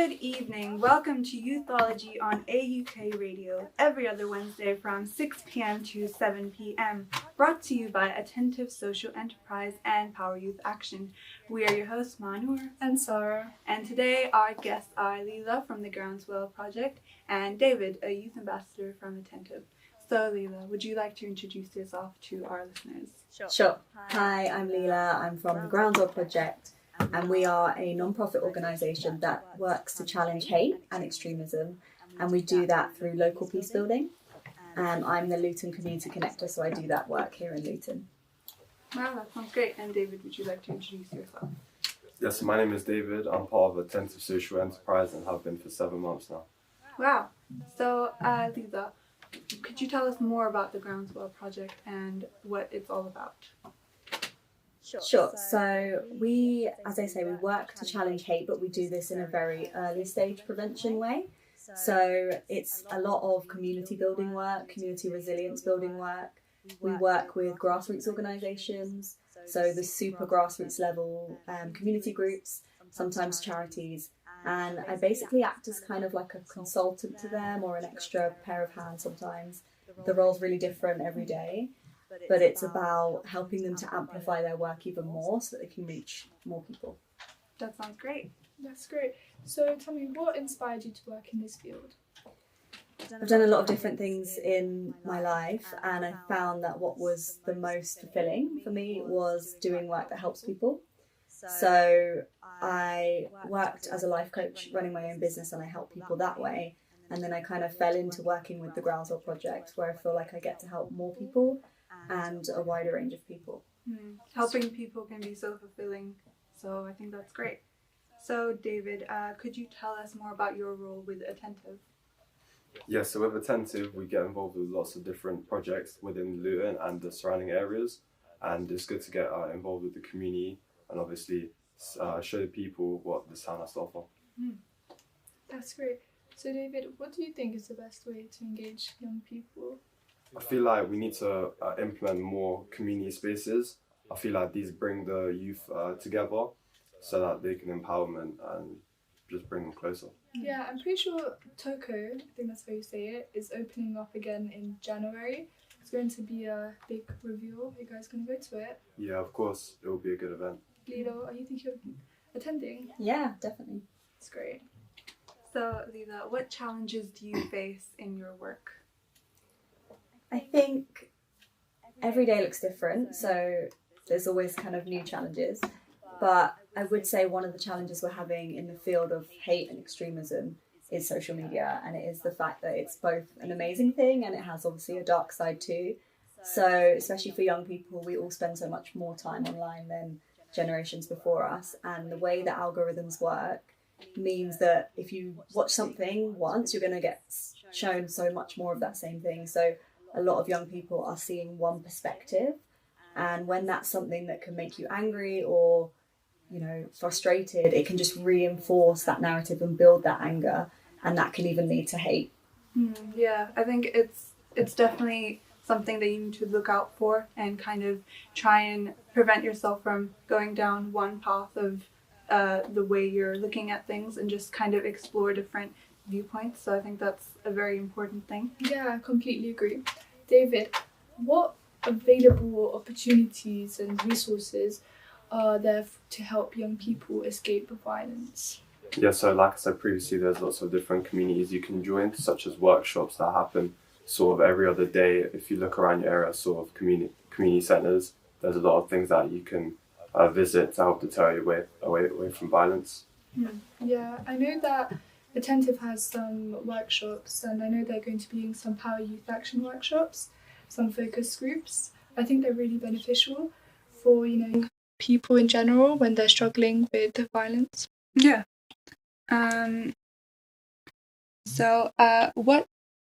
Good evening. Welcome to Youthology on AUK Radio, every other Wednesday from 6 p.m. to 7 p.m. Brought to you by Attentive Social Enterprise and Power Youth Action. We are your hosts, Manur and Sarah. And today our guests are Leela from the Groundswell Project and David, a youth ambassador from Attentive. So Leela, would you like to introduce yourself to our listeners? Sure. Hi, I'm Leela. I'm from the Groundswell Project. And we are a non-profit organisation that works to challenge hate and extremism, and we do that through local peace building. I'm the Luton Community Connector, so I do that work here in Luton. Wow, that sounds great. And David, would you like to introduce yourself? Yes, my name is David. I'm part of Attentive Social Enterprise and have been for 7 months now. Wow. So, Leela, could you tell us more about the Groundswell Project and what it's all about? Sure. So we, as I say, we work to challenge hate, but we do this in a very early stage prevention way. So it's a lot of community building work, community resilience building work. We work with grassroots organisations, so the super grassroots level community groups, sometimes charities. And I basically act as kind of like a consultant to them or an extra pair of hands sometimes. The role's really different every day. But it's about helping them to amplify their work even more so that they can reach more people. That sounds great. That's great. So tell me, what inspired you to work in this field? I've done a lot of different things in my life, and I found that what was the most fulfilling for me was doing work that helps people. So I worked as a life coach running my own business, and I help people that way. And then I kind of fell into working with the Groundswell Project, where I feel like I get to help more people and a wider range of people. Helping people can be so fulfilling, so I think that's great. So David, could you tell us more about your role with Attentive? Yes, so with Attentive, we get involved with lots of different projects within Luton and the surrounding areas, and it's good to get involved with the community and obviously show people what this town has to offer. That's great. So David, what do you think is the best way to engage young people? I feel like we need to implement more community spaces. I feel like these bring the youth together so that they can empowerment and just bring them closer. Yeah, I'm pretty sure Toko, I think that's how you say it, is opening up again in January. It's going to be a big reveal. Are you guys going to go to it? Yeah, of course, it will be a good event. Leela, are you thinking of attending? Yeah, definitely. It's great. So Leela, what challenges do you face in your work? I think every day looks different, so there's always kind of new challenges. But I would say one of the challenges we're having in the field of hate and extremism is social media, and it is the fact that it's both an amazing thing and it has obviously a dark side too. So especially for young people, we all spend so much more time online than generations before us, and the way that algorithms work means that if you watch something once, you're going to get shown so much more of that same thing. So a lot of young people are seeing one perspective, and when that's something that can make you angry or, you know, frustrated, it can just reinforce that narrative and build that anger, and that can even lead to hate. Yeah, I think it's definitely something that you need to look out for and kind of try and prevent yourself from going down one path of the way you're looking at things, and just kind of explore different viewpoints. So I think that's a very important thing. Yeah, I completely agree. David, what available opportunities and resources are there to help young people escape violence? Yeah, so like I said previously, there's lots of different communities you can join, such as workshops that happen sort of every other day. If you look around your area, sort of community centres, there's a lot of things that you can visit to help deter you away from violence. Yeah, I know that Attentive has some workshops, and I know they're going to be in some Power Youth Action workshops, some focus groups. I think they're really beneficial for, people in general when they're struggling with violence. Yeah. So what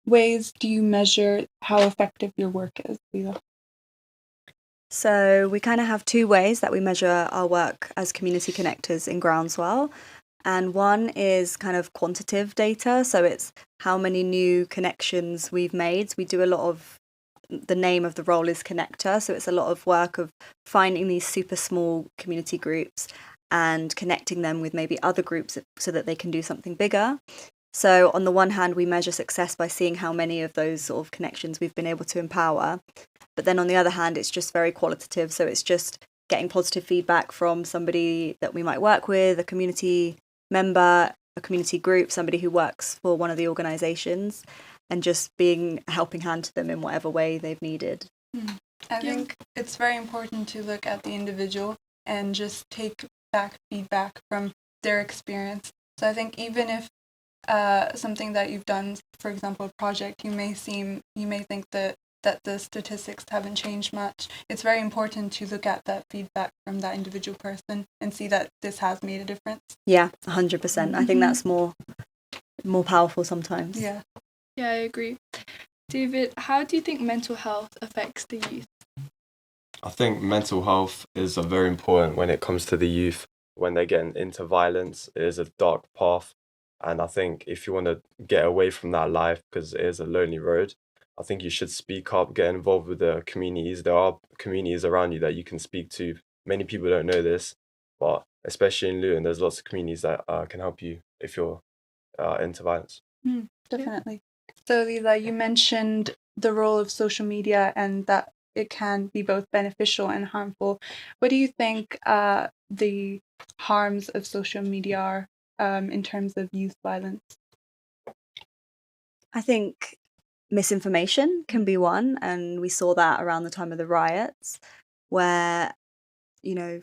ways do you measure how effective your work is, Leela? So we kind of have two ways that we measure our work as community connectors in Groundswell. And one is kind of quantitative data. So it's how many new connections we've made. We do a lot of, the name of the role is connector. So it's a lot of work of finding these super small community groups and connecting them with maybe other groups so that they can do something bigger. So on the one hand, we measure success by seeing how many of those sort of connections we've been able to empower. But then on the other hand, it's just very qualitative. So it's just getting positive feedback from somebody that we might work with, a community member, a community group, somebody who works for one of the organisations, and just being a helping hand to them in whatever way they've needed. I think it's very important to look at the individual and just take back feedback from their experience. So I think even if something that you've done, for example, a project, you may think that the statistics haven't changed much. It's very important to look at that feedback from that individual person and see that this has made a difference. Yeah, 100%. I think that's more powerful sometimes. Yeah, I agree. David, how do you think mental health affects the youth? I think mental health is very important when it comes to the youth. When they get into violence, it is a dark path. And I think if you want to get away from that life, because it is a lonely road, I think you should speak up, get involved with the communities. There are communities around you that you can speak to. Many people don't know this, but especially in Luton, there's lots of communities that can help you if you're into violence. Definitely. So, Leela, you mentioned the role of social media and that it can be both beneficial and harmful. What do you think the harms of social media are in terms of youth violence? I think misinformation can be one, and we saw that around the time of the riots, where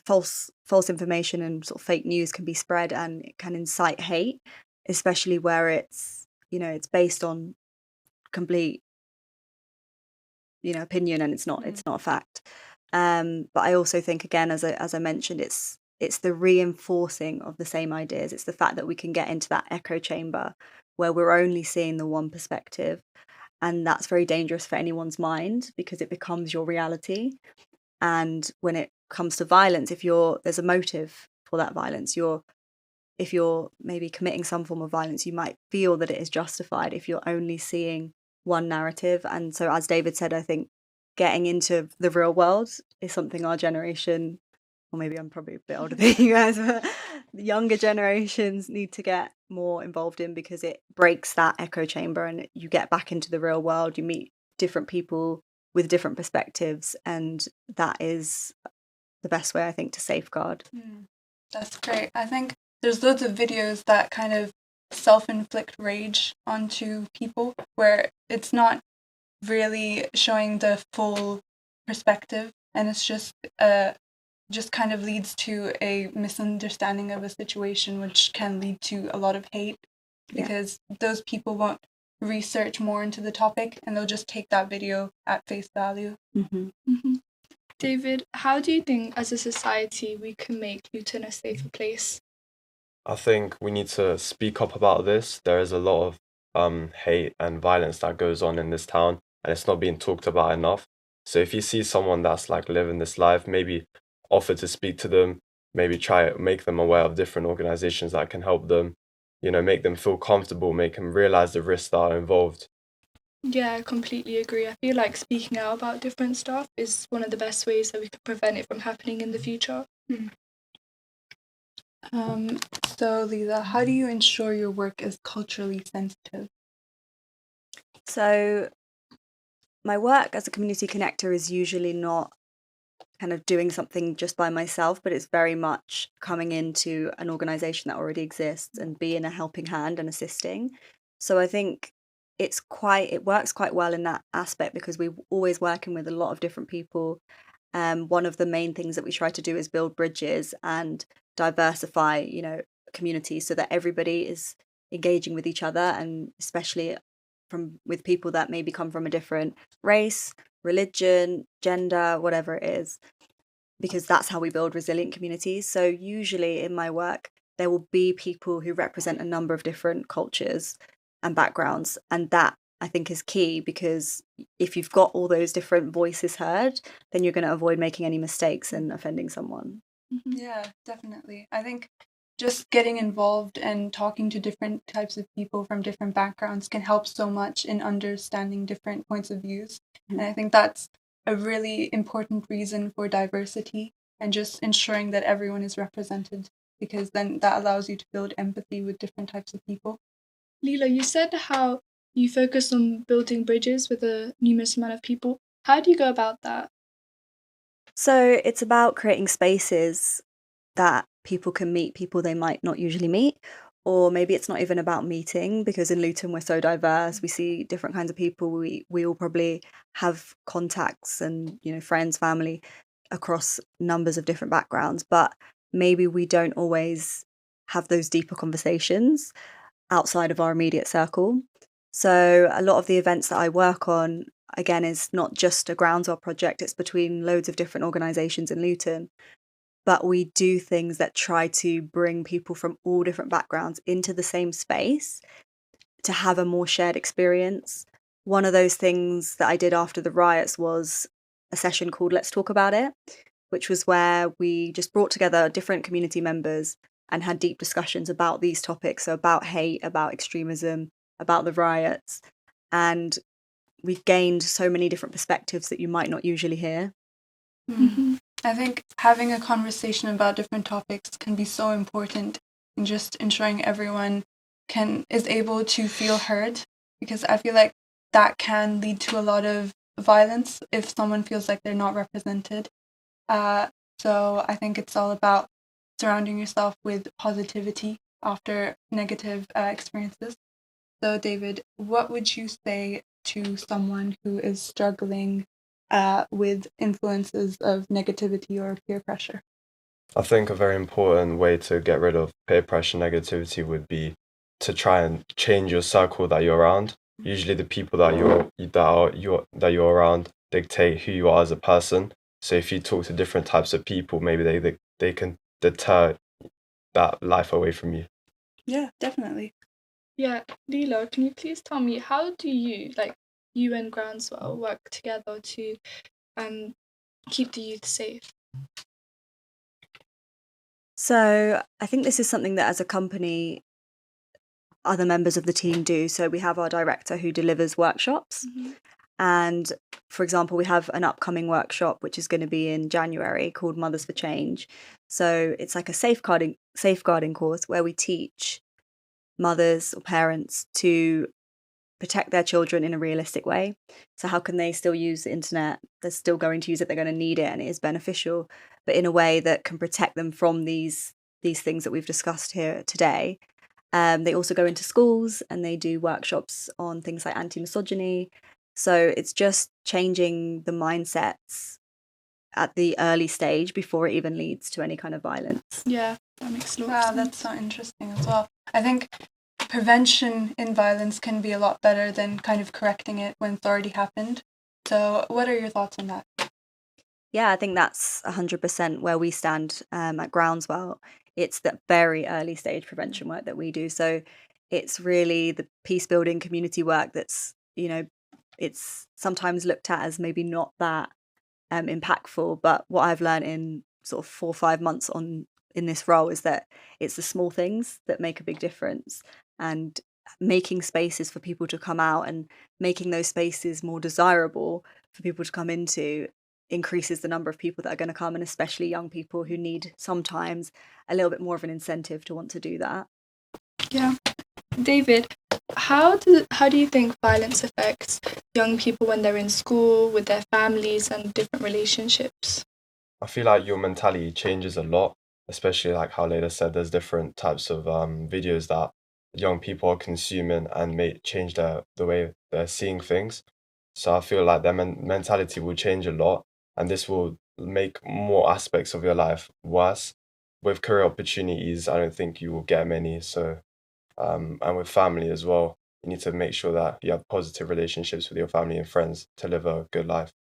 false information and sort of fake news can be spread and it can incite hate, especially where it's based on complete opinion and it's not a fact. But I also think, again, as I mentioned, it's the reinforcing of the same ideas. It's the fact that we can get into that echo chamber where we're only seeing the one perspective, and that's very dangerous for anyone's mind because it becomes your reality. And when it comes to violence, if there's a motive for that violence, if you're maybe committing some form of violence, you might feel that it is justified if you're only seeing one narrative. And so, as David said, I think getting into the real world is something our generation, or maybe I'm probably a bit older than you guys, but the younger generations need to get more involved in, because it breaks that echo chamber and you get back into the real world. You meet different people with different perspectives, and that is the best way, I think, to safeguard. That's great. I think there's loads of videos that kind of self-inflict rage onto people where it's not really showing the full perspective, and it's just kind of leads to a misunderstanding of a situation, which can lead to a lot of hate because those people won't research more into the topic and they'll just take that video at face value. David, how do you think as a society we can make Luton a safer place? I think we need to speak up about this. There is a lot of hate and violence that goes on in this town, and it's not being talked about enough. So if you see someone that's like living this life, maybe offer to speak to them, maybe try to make them aware of different organizations that can help them, make them feel comfortable, make them realize the risks that are involved. Yeah, I completely agree. I feel like speaking out about different stuff is one of the best ways that we can prevent it from happening in the future. So, Leela, how do you ensure your work is culturally sensitive? So, my work as a community connector is usually not kind of doing something just by myself, but it's very much coming into an organisation that already exists and being a helping hand and assisting. So I think it works quite well in that aspect because we're always working with a lot of different people. One of the main things that we try to do is build bridges and diversify, communities so that everybody is engaging with each other, and especially with people that maybe come from a different race, religion, gender, whatever it is, because that's how we build resilient communities. So usually in my work, there will be people who represent a number of different cultures and backgrounds. And that, I think, is key, because if you've got all those different voices heard, then you're going to avoid making any mistakes and offending someone. Yeah, definitely. I think just getting involved and talking to different types of people from different backgrounds can help so much in understanding different points of views. And I think that's a really important reason for diversity and just ensuring that everyone is represented, because then that allows you to build empathy with different types of people. Leela, you said how you focus on building bridges with a numerous amount of people. How do you go about that? So it's about creating spaces that people can meet people they might not usually meet, or maybe it's not even about meeting, because in Luton we're so diverse, we see different kinds of people, we all probably have contacts and friends, family across numbers of different backgrounds, but maybe we don't always have those deeper conversations outside of our immediate circle. So a lot of the events that I work on, again, is not just a groundswell project, it's between loads of different organisations in Luton, but we do things that try to bring people from all different backgrounds into the same space to have a more shared experience. One of those things that I did after the riots was a session called Let's Talk About It, which was where we just brought together different community members and had deep discussions about these topics, so about hate, about extremism, about the riots. And we gained so many different perspectives that you might not usually hear. Mm-hmm. I think having a conversation about different topics can be so important in just ensuring everyone is able to feel heard, because I feel like that can lead to a lot of violence if someone feels like they're not represented. So I think it's all about surrounding yourself with positivity after negative experiences. So David, what would you say to someone who is struggling with influences of negativity or peer pressure? I think a very important way to get rid of peer pressure negativity would be to try and change your circle that you're around. Usually the people that you're around dictate who you are as a person. So if you talk to different types of people, maybe they can deter that life away from you. Yeah, definitely. Yeah, Leela, can you please tell me, how do you and Groundswell work together to keep the youth safe? So I think this is something that as a company, other members of the team do. So we have our director who delivers workshops. Mm-hmm. And for example, we have an upcoming workshop, which is going to be in January, called Mothers for Change. So it's like a safeguarding course where we teach mothers or parents to protect their children in a realistic way. So how can they still use the internet? They're still going to use it, they're going to need it, and it is beneficial, but in a way that can protect them from these things that we've discussed here today. They also go into schools and they do workshops on things like anti-misogyny. So it's just changing the mindsets at the early stage before it even leads to any kind of violence. Yeah, that makes a lot of sense. That's so interesting as well. I think prevention in violence can be a lot better than kind of correcting it when it's already happened. So what are your thoughts on that? Yeah, I think that's 100% where we stand at Groundswell. It's that very early stage prevention work that we do. So it's really the peace building community work that's, it's sometimes looked at as maybe not that impactful. But what I've learned in sort of 4 or 5 months in this role is that it's the small things that make a big difference, and making spaces for people to come out and making those spaces more desirable for people to come into increases the number of people that are going to come, and especially young people who need sometimes a little bit more of an incentive to want to do that. Yeah. David, how do you think violence affects young people when they're in school, with their families and different relationships? I feel like your mentality changes a lot, especially like how Leila said, there's different types of videos that young people are consuming and may change the way they're seeing things. So I feel like their mentality will change a lot, and this will make more aspects of your life worse. With career opportunities, I don't think you will get many. So, and with family as well, you need to make sure that you have positive relationships with your family and friends to live a good life.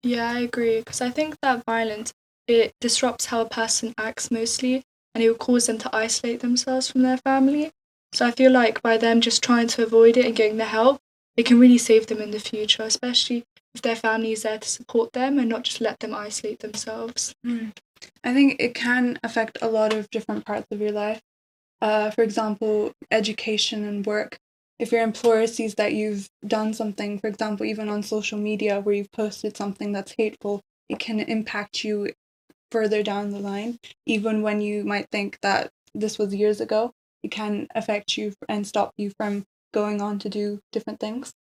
Yeah, I agree, because I think that violence, it disrupts how a person acts mostly, and it will cause them to isolate themselves from their family. So I feel like by them just trying to avoid it and getting the help, it can really save them in the future, especially if their family is there to support them and not just let them isolate themselves. I think it can affect a lot of different parts of your life. For example, education and work. If your employer sees that you've done something, for example, even on social media where you've posted something that's hateful, it can impact you further down the line, even when you might think that this was years ago, it can affect you and stop you from going on to do different things.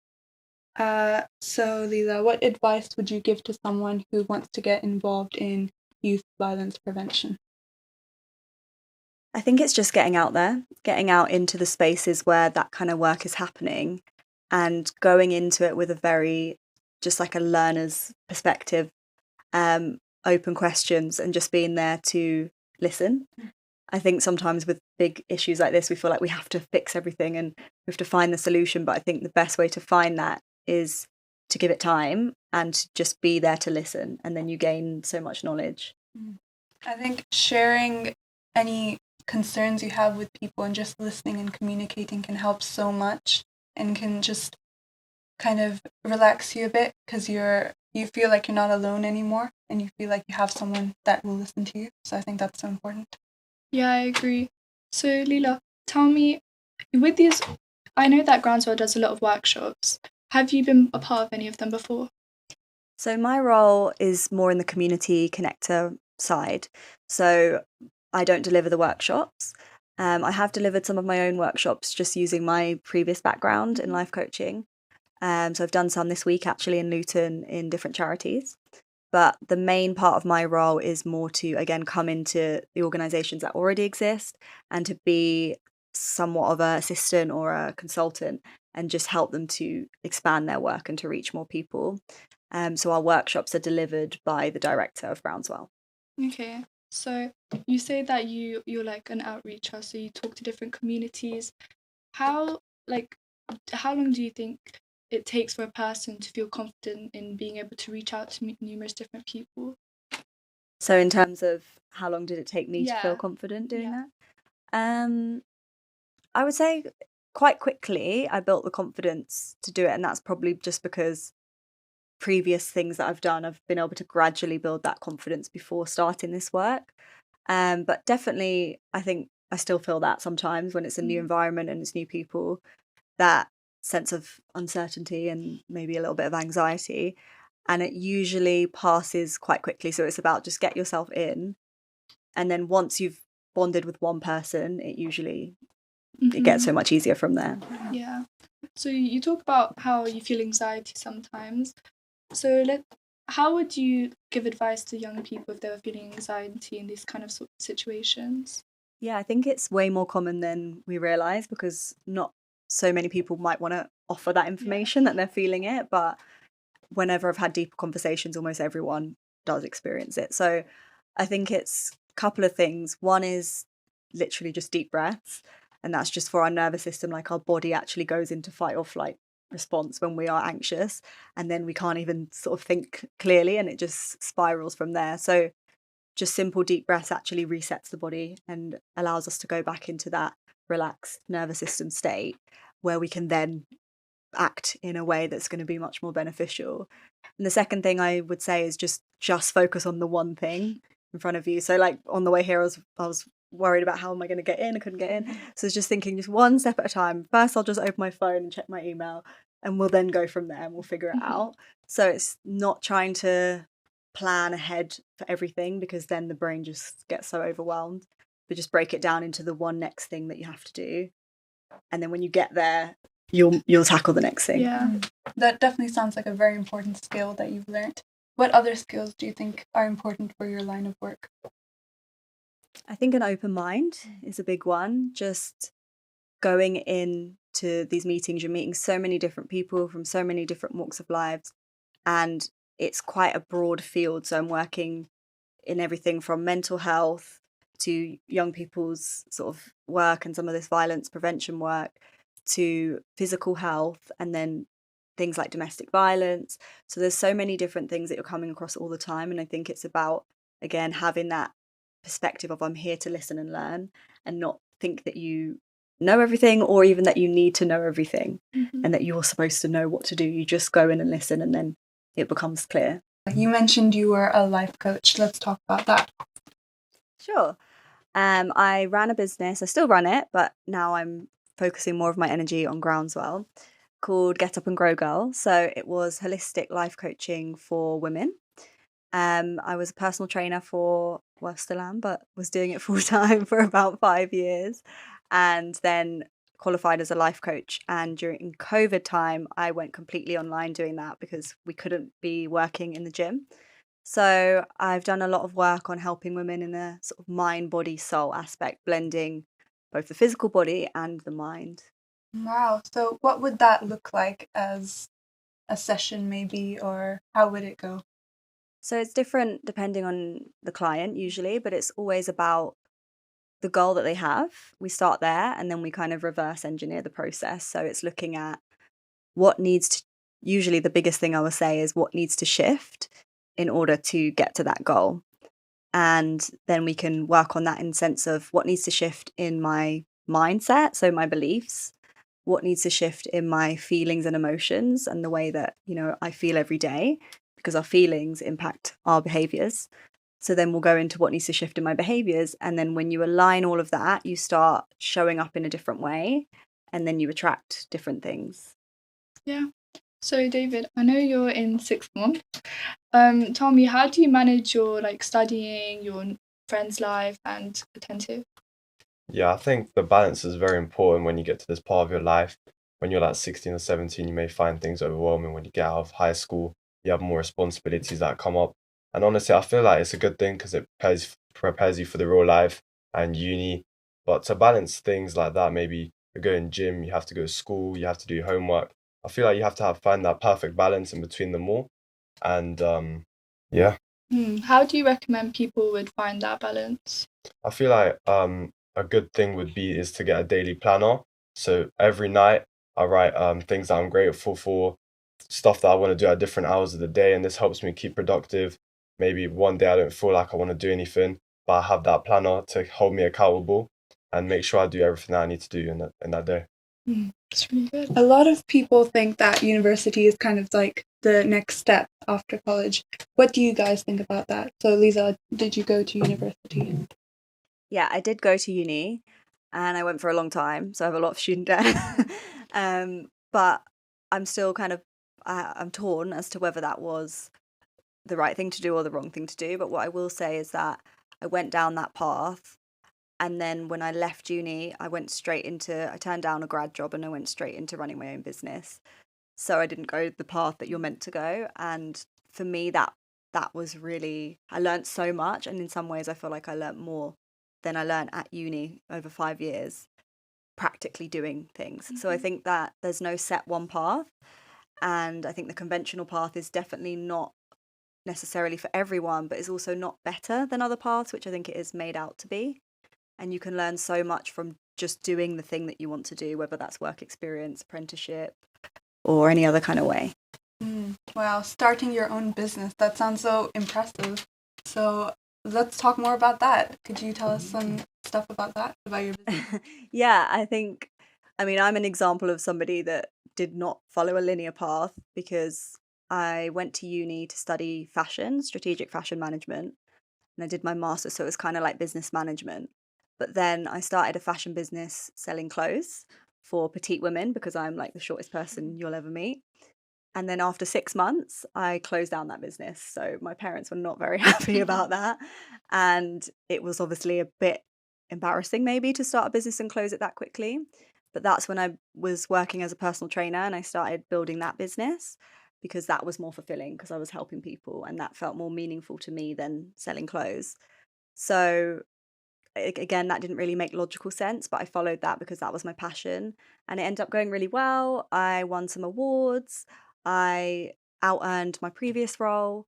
So Leela, what advice would you give to someone who wants to get involved in youth violence prevention? I think it's just getting out there, getting out into the spaces where that kind of work is happening and going into it with a very, just like a learner's perspective, open questions and just being there to listen. I think sometimes with big issues like this, we feel like we have to fix everything and we have to find the solution. But I think the best way to find that is to give it time and to just be there to listen. And then you gain so much knowledge. I think sharing any concerns you have with people and just listening and communicating can help so much and can just kind of relax you a bit because you feel like you're not alone anymore and you feel like you have someone that will listen to you. So I think that's so important. Yeah, I agree. So Leela, tell me, with these, I know that Groundswell does a lot of workshops. Have you been a part of any of them before? So my role is more in the community connector side. So I don't deliver the workshops. I have delivered some of my own workshops just using my previous background in life coaching. So I've done some this week actually in Luton in different charities. But the main part of my role is more to, again, come into the organisations that already exist and to be somewhat of an assistant or a consultant and just help them to expand their work and to reach more people. So our workshops are delivered by the director of Groundswell. Okay, so you say that you're like an outreacher, so you talk to different communities. How long do you think it takes for a person to feel confident in being able to reach out to numerous different people? So in terms of how long did it take me to feel Yeah. confident doing Yeah. that? I would say quite quickly I built the confidence to do it, and that's probably just because previous things that I've done, I've been able to gradually build that confidence before starting this work. But definitely, I think I still feel that sometimes when it's a new environment and it's new people, that sense of uncertainty and maybe a little bit of anxiety. And it usually passes quite quickly. So it's about just get yourself in. And then once you've bonded with one person, it usually it gets so much easier from there. Yeah. So you talk about how you feel anxiety sometimes. So how would you give advice to young people if they were feeling anxiety in these kind of situations? Yeah, I think it's way more common than we realise because not so many people might want to offer that information that they're feeling it. But whenever I've had deeper conversations, almost everyone does experience it. So I think it's a couple of things. One is literally just deep breaths. And that's just for our nervous system, like our body actually goes into fight or flight response when we are anxious. And then we can't even sort of think clearly and it just spirals from there. So just simple deep breaths actually resets the body and allows us to go back into that relaxed nervous system state where we can then act in a way that's going to be much more beneficial. And the second thing I would say is just focus on the one thing in front of you. So like on the way here, I was worried about how am I going to get in. I couldn't get in. So it's just thinking just one step at a time. First, I'll just open my phone and check my email and we'll then go from there and we'll figure it out. So it's not trying to plan ahead for everything because then the brain just gets so overwhelmed, but just break it down into the one next thing that you have to do. And then when you get there, you'll tackle the next thing. Yeah. That definitely sounds like a very important skill that you've learned. What other skills do you think are important for your line of work? I think an open mind is a big one. Just going into these meetings, you're meeting so many different people from so many different walks of lives, and it's quite a broad field. So I'm working in everything from mental health to young people's sort of work and some of this violence prevention work to physical health and then things like domestic violence. So there's so many different things that you're coming across all the time. And I think it's about, again, having that perspective of I'm here to listen and learn and not think that you know everything or even that you need to know everything and that you're supposed to know what to do. You just go in and listen and then it becomes clear. You mentioned you were a life coach. Let's talk about that. Sure. I ran a business. I still run it, but now I'm focusing more of my energy on Groundswell, called Get Up and Grow Girl. So it was holistic life coaching for women. I was a personal trainer for, well, still am, but was doing it full time for about 5 years, and then qualified as a life coach. And during COVID time, I went completely online doing that because we couldn't be working in the gym. So I've done a lot of work on helping women in the sort of mind, body, soul aspect, blending both the physical body and the mind. Wow. So what would that look like as a session maybe, or how would it go? So it's different depending on the client usually, but it's always about the goal that they have. We start there and then we kind of reverse engineer the process. So it's looking at what needs to, usually the biggest thing I would say is what needs to shift in order to get to that goal. And then we can work on that in sense of what needs to shift in my mindset, so my beliefs, what needs to shift in my feelings and emotions and the way that, I feel every day, because our feelings impact our behaviors. So then we'll go into what needs to shift in my behaviors. And then when you align all of that, you start showing up in a different way and then you attract different things. Yeah. So David, I know you're in sixth form. Tell me, how do you manage your studying, your friend's life, and attentive? Yeah, I think the balance is very important when you get to this part of your life. When you're like 16 or 17, you may find things overwhelming. When you get out of high school, you have more responsibilities that come up. And honestly, I feel like it's a good thing because it prepares you for the real life and uni. But to balance things like that, maybe you're going gym, you have to go to school, you have to do your homework. I feel like you have to find that perfect balance in between them all. And yeah. How do you recommend people would find that balance? I feel like a good thing would be is to get a daily planner. So every night I write things that I'm grateful for, stuff that I want to do at different hours of the day, and this helps me keep productive. Maybe one day I don't feel like I want to do anything, but I have that planner to hold me accountable and make sure I do everything that I need to do in that day. That's really good. A lot of people think that university is kind of like the next step after college. What do you guys think about that? So Lisa, did you go to university? Yeah, I did go to uni and I went for a long time, so I have a lot of student debt. But I'm still kind of, I'm torn as to whether that was the right thing to do or the wrong thing to do. But what I will say is that I went down that path. And then when I left uni, I turned down a grad job and I went straight into running my own business. So I didn't go the path that you're meant to go. And for me, that was really, I learned so much. And in some ways, I feel like I learned more than I learned at uni over 5 years, practically doing things. So I think that there's no set one path. And I think the conventional path is definitely not necessarily for everyone, but is also not better than other paths, which I think it is made out to be. And you can learn so much from just doing the thing that you want to do, whether that's work experience, apprenticeship, or any other kind of way. Wow, starting your own business. That sounds so impressive. So let's talk more about that. Could you tell us some stuff about that, about your business? Yeah, I'm an example of somebody that did not follow a linear path because I went to uni to study fashion, strategic fashion management, and I did my master's, so it was kind of like business management. But then I started a fashion business selling clothes for petite women because I'm like the shortest person you'll ever meet. And then after 6 months, I closed down that business. So my parents were not very happy about that. And it was obviously a bit embarrassing maybe to start a business and close it that quickly. But that's when I was working as a personal trainer and I started building that business because that was more fulfilling because I was helping people and that felt more meaningful to me than selling clothes. So again, that didn't really make logical sense, but I followed that because that was my passion and it ended up going really well. I won some awards. I out earned my previous role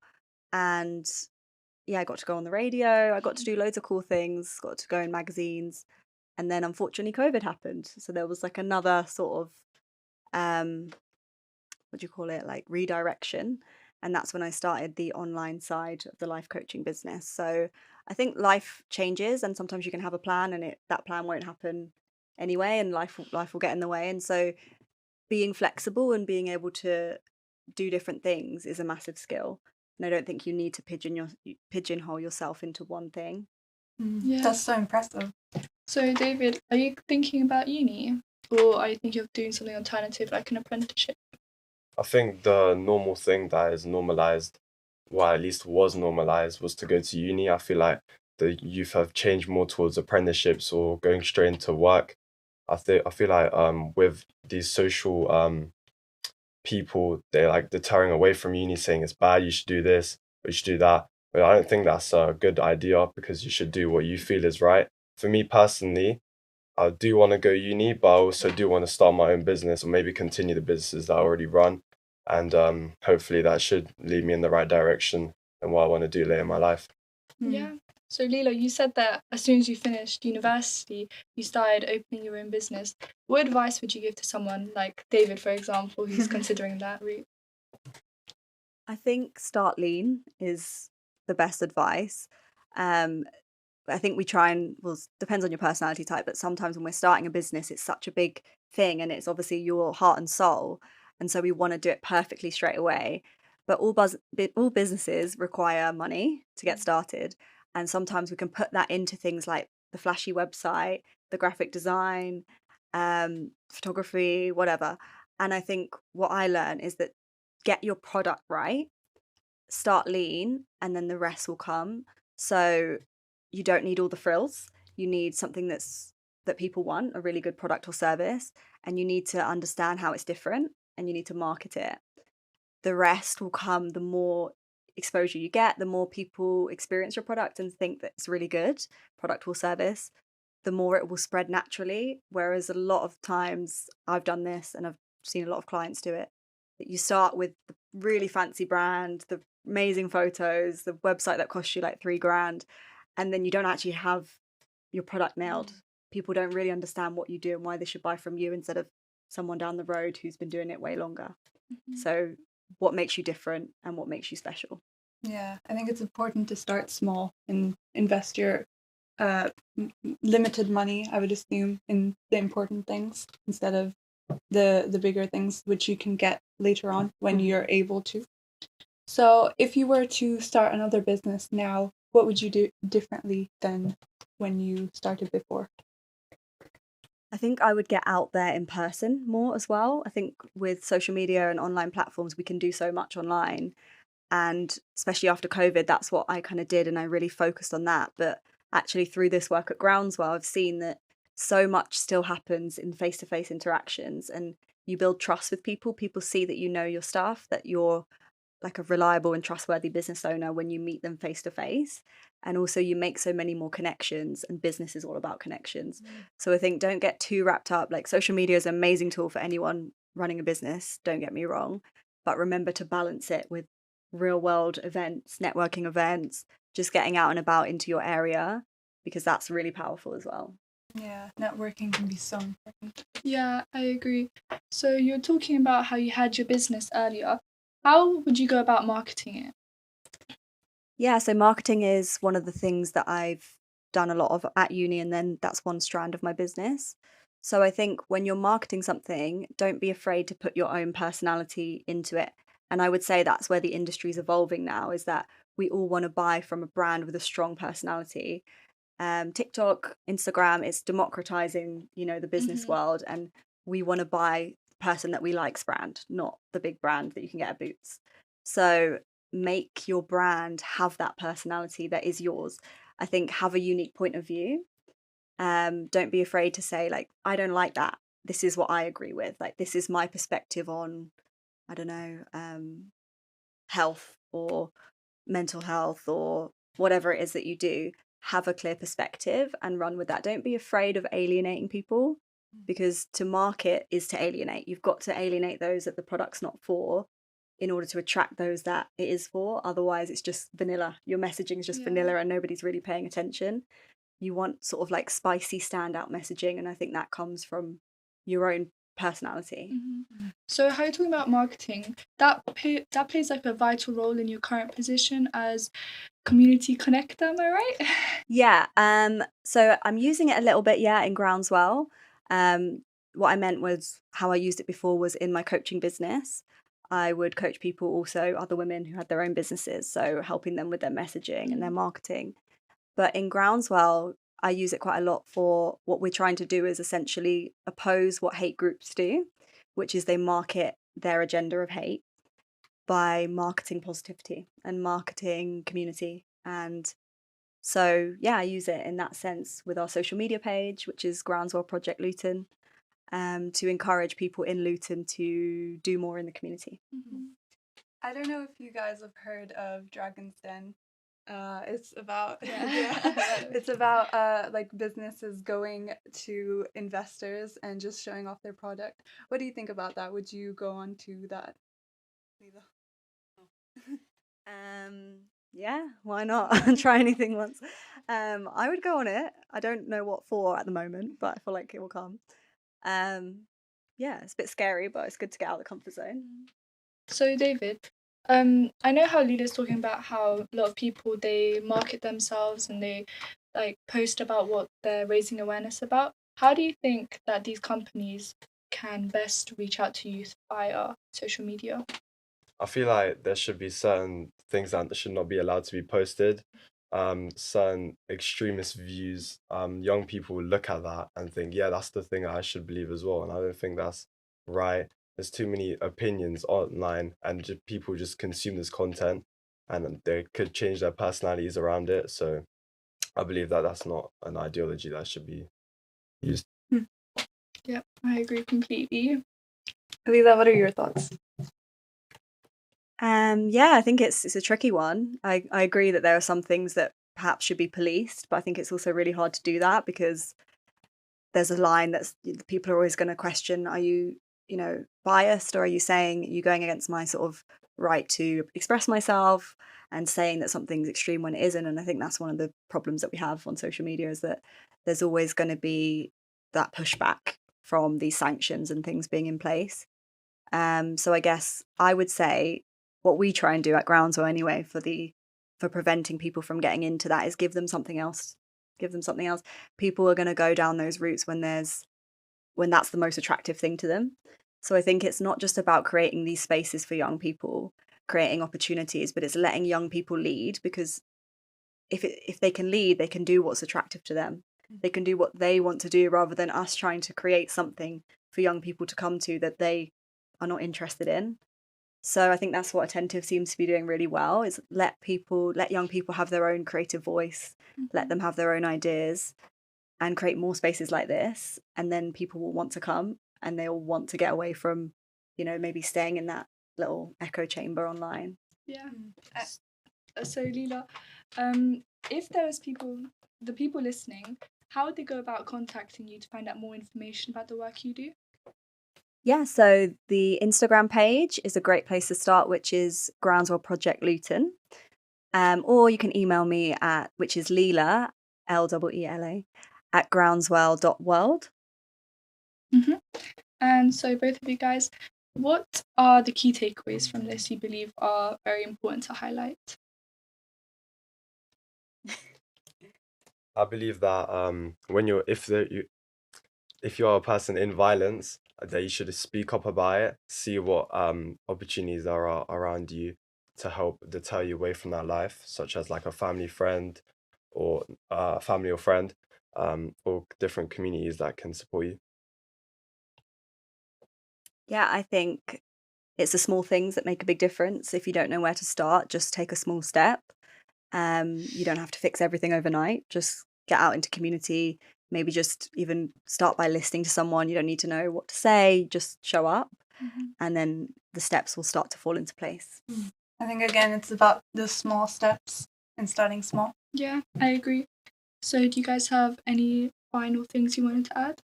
and yeah, I got to go on the radio. I got to do loads of cool things, got to go in magazines. And then unfortunately COVID happened. So there was like another sort of what do you call it? Like redirection. And that's when I started the online side of the life coaching business. So I think life changes and sometimes you can have a plan and that plan won't happen anyway and life will get in the way. And so being flexible and being able to do different things is a massive skill. And I don't think you need to pigeonhole yourself into one thing. Yeah. That's so impressive. So David, are you thinking about uni? Or are you thinking of doing something alternative like an apprenticeship? I think the normal thing that is normalized well, at least was normalized, was to go to uni. I feel like the youth have changed more towards apprenticeships or going straight into work. I feel like with these social people, they're like deterring away from uni, saying it's bad, you should do this, or you should do that. But I don't think that's a good idea, because you should do what you feel is right. For me personally, I do want to go uni, but I also do want to start my own business, or maybe continue the businesses that I already run. And hopefully that should lead me in the right direction and what I want to do later in my life. Yeah. So Leela, you said that as soon as you finished university, you started opening your own business. What advice would you give to someone like David, for example, who's considering that route? I think start lean is the best advice. I think we try and, well, depends on your personality type, but sometimes when we're starting a business, it's such a big thing and it's obviously your heart and soul. And so we want to do it perfectly straight away. But all businesses require money to get started. And sometimes we can put that into things like the flashy website, the graphic design, photography, whatever. And I think what I learned is that get your product right, start lean, and then the rest will come. So you don't need all the frills. You need something that people want, a really good product or service, and you need to understand how it's different and you need to market it. The rest will come the more exposure you get, the more people experience your product and think that it's really good, product or service, the more it will spread naturally. Whereas a lot of times I've done this and I've seen a lot of clients do it, that you start with the really fancy brand, the amazing photos, the website that costs you like $3,000, and then you don't actually have your product nailed. People don't really understand what you do and why they should buy from you instead of someone down the road who's been doing it way longer. So what makes you different and what makes you special? Yeah, I think it's important to start small and invest your limited money, I would assume, in the important things instead of the bigger things, which you can get later on when you're able to. So if you were to start another business now, what would you do differently than when you started before? I think I would get out there in person more as well. I think with social media and online platforms, we can do so much online. And especially after COVID, that's what I kind of did. And I really focused on that. But actually, through this work at Groundswell, I've seen that so much still happens in face to face interactions. And you build trust with people. People see that you know your stuff, that you're like a reliable and trustworthy business owner when you meet them face to face. And also you make so many more connections, and business is all about connections. So I think don't get too wrapped up. Like, social media is an amazing tool for anyone running a business, don't get me wrong, but remember to balance it with real world events, networking events, just getting out and about into your area, because that's really powerful as well. Yeah, networking can be so important. Yeah, I agree. So you're talking about how you had your business earlier. How would you go about marketing it? Yeah, so marketing is one of the things that I've done a lot of at uni, and then that's one strand of my business. So I think when you're marketing something, don't be afraid to put your own personality into it. And I would say that's where the industry is evolving now, is that we all want to buy from a brand with a strong personality. TikTok, Instagram, it's democratizing, the business world, and we want to buy the person that we like's brand, not the big brand that you can get at Boots. So make your brand have that personality that is yours. I think have a unique point of view. Don't be afraid to say, like, I don't like that. This is what I agree with. Like, this is my perspective on, I don't know, health or mental health or whatever it is that you do. Have a clear perspective and run with that. Don't be afraid of alienating people, because to market is to alienate. You've got to alienate those that the product's not for in order to attract those that it is for. Otherwise, it's just vanilla. Your messaging is just vanilla and nobody's really paying attention. You want sort of like spicy standout messaging, and I think that comes from your own personality. So how you're talking about marketing, that plays like a vital role in your current position as community connector, am I right? Yeah, so I'm using it a little bit, in Groundswell. What I meant was how I used it before was in my coaching business. I would coach people, also other women who had their own businesses, so helping them with their messaging and their marketing. But in Groundswell, I use it quite a lot for what we're trying to do is essentially oppose what hate groups do, which is they market their agenda of hate. by marketing positivity and marketing community. And so, yeah, I use it in that sense with our social media page, which is Groundswell Project Luton, to encourage people in Luton to do more in the community. I don't know if you guys have heard of Dragon's Den. It's about Yeah. it's about like businesses going to investors and just showing off their product. What do you think about that? Would you go on to that, Leela? Yeah, why not? Try anything once. I would go on it. I don't know what for at the moment, but I feel like it will come. Yeah, it's a bit scary, but it's good to get out of the comfort zone. So David, I know how Leela's talking about how a lot of people, they market themselves and they like post about what they're raising awareness about. How do you think that these companies can best reach out to youth via social media? I feel like there should be certain things that should not be allowed to be posted. Certain extremist views. Young people look at that and think, yeah, that's the thing I should believe as well. And I don't think that's right. There's too many opinions online, and people just consume this content, and they could change their personalities around it. So I believe that that's not an ideology that should be used. Yep, I agree completely. Leela, what are your thoughts? Yeah, I think it's a tricky one. I agree that there are some things that perhaps should be policed, but I think it's also really hard to do that because there's a line that's people are always going to question, are you, biased, or are you saying you going against my sort of right to express myself and saying that something's extreme when it isn't? And I think that's one of the problems that we have on social media, is that there's always going to be that pushback from these sanctions and things being in place. So I guess I would say what we try and do at Groundswell anyway for preventing people from getting into that is give them something else. Give them something else. People are going to go down those routes when that's the most attractive thing to them. So I think it's not just about creating these spaces for young people, creating opportunities, but it's letting young people lead, because if they can lead, they can do what's attractive to them. They can do what they want to do, rather than us trying to create something for young people to come to that they are not interested in. So I think that's what Attentive seems to be doing really well, is let young people have their own creative voice, let them have their own ideas, and create more spaces like this. And then people will want to come, and they'll want to get away from, maybe staying in that little echo chamber online. Yeah. So Leela, if there's the people listening, how would they go about contacting you to find out more information about the work you do? Yeah, so the Instagram page is a great place to start, which is Groundswell Project Luton. Or you can email me which is Leela, Leela, at groundswell.world. And so both of you guys, what are the key takeaways from this you believe are very important to highlight? I believe that if you're a person in violence, that you should speak up about it, see what opportunities there are around you to help deter you away from that life, such as like a family friend or family or friend, or different communities that can support you. Yeah, I think it's the small things that make a big difference. If you don't know where to start, just take a small step. You don't have to fix everything overnight. Just get out into community. Maybe just even start by listening to someone. You don't need to know what to say. Just show up, and then the steps will start to fall into place. I think, again, it's about the small steps and starting small. Yeah, I agree. So do you guys have any final things you wanted to add?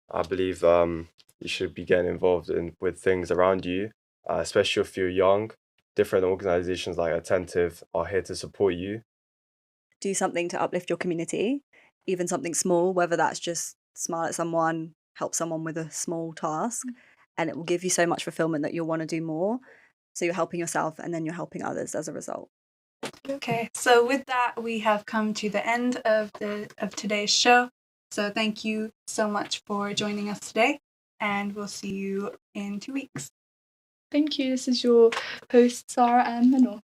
I believe you should be getting involved with things around you, especially if you're young. Different organizations like Attentive are here to support you. Do something to uplift your community, even something small, whether that's just smile at someone, help someone with a small task, and it will give you so much fulfillment that you'll want to do more. So you're helping yourself, and then you're helping others as a result. Okay, so with that, we have come to the end of today's show. So thank you so much for joining us today, and we'll see you in 2 weeks. Thank you. This is your host, Sarah and Manor.